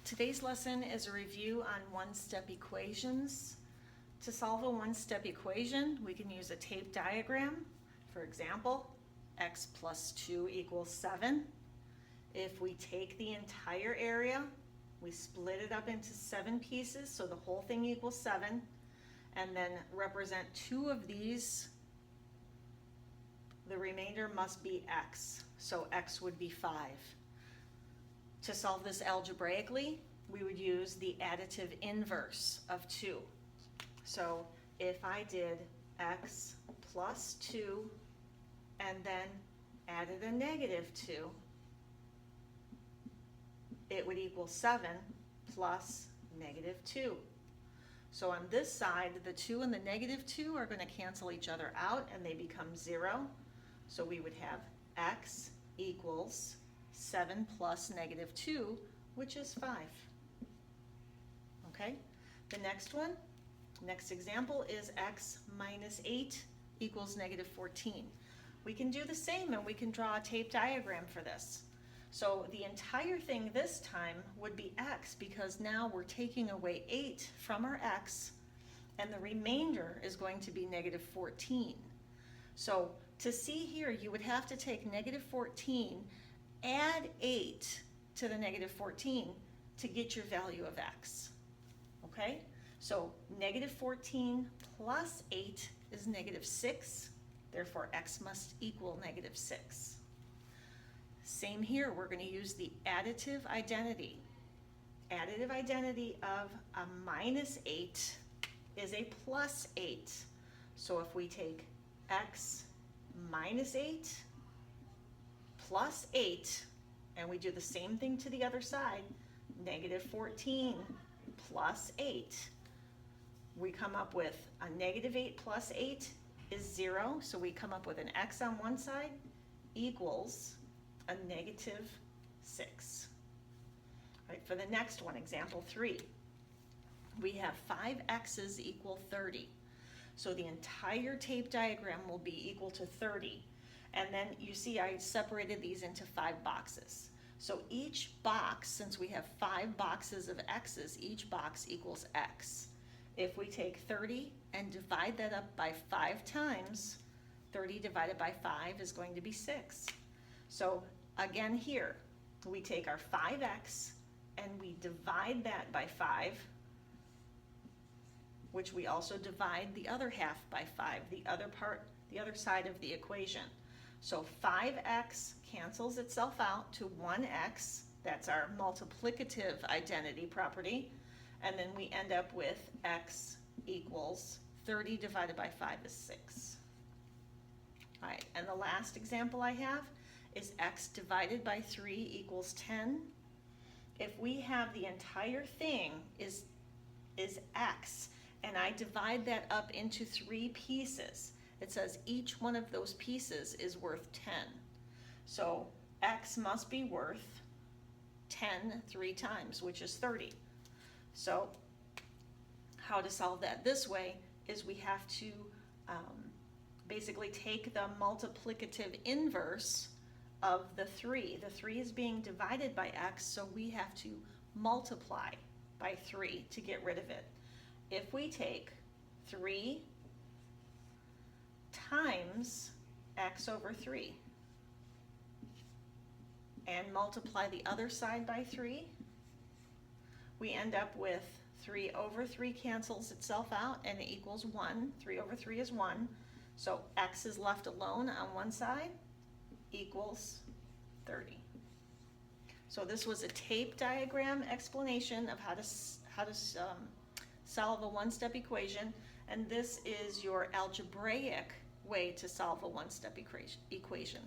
Today's lesson is a review on one-step equations. To solve a one-step equation, we can use a tape diagram. For example, x plus 2 equals 7. If we take the entire area, we split it up into 7 pieces, so the whole thing equals 7, and then represent 2 of these, the remainder must be x, so x would be 5. To solve this algebraically, we would use the additive inverse of 2. So if I did x plus 2 and then added a negative 2, it would equal 7 plus negative 2. So on this side, the 2 and the negative 2 are going to cancel each other out and they become 0. So we would have x equals 7 plus negative 2, which is 5. Okay, the next example is x minus 8 equals negative 14. We can do the same and we can draw a tape diagram for this. So the entire thing this time would be x because now we're taking away 8 from our x and the remainder is going to be negative 14. So to see here, you would have to take negative 14, add 8 to the negative 14 to get your value of x. Okay, so negative 14 plus 8 is negative 6, therefore x must equal negative 6. Same here, we're going to use the additive identity. Additive identity of a minus 8 is a plus 8. So if we take x minus 8 plus 8, and we do the same thing to the other side, negative 14 plus 8, we come up with a negative 8 plus 8 is 0, so we come up with an x on one side equals a negative 6. All right, for the next one, example 3, we have 5 x's equal 30. So the entire tape diagram will be equal to 30. And then you see I separated these into 5 boxes. So each box, since we have 5 boxes of x's, each box equals x. If we take 30 and divide that up by 5 times, 30 divided by 5 is going to be 6. So again here, we take our 5x and we divide that by 5, which we also divide the other half by 5, the other side of the equation. So 5x cancels itself out to 1x, that's our multiplicative identity property, and then we end up with x equals 30 divided by 5 is 6. All right, and the last example I have is x divided by 3 equals 10. If we have the entire thing is x, and I divide that up into 3 pieces, it says each one of those pieces is worth 10. So x must be worth 10 3 times, which is 30. So how to solve that this way is we have to basically take the multiplicative inverse of the 3. The 3 is being divided by x, so we have to multiply by 3 to get rid of it. If we take 3 times x over 3 and multiply the other side by 3, we end up with 3 over 3 cancels itself out and it equals 1. 3 over 3 is 1. So x is left alone on one side equals 30. So this was a tape diagram explanation of how to solve a one-step equation, and this is your algebraic way to solve a one-step equation.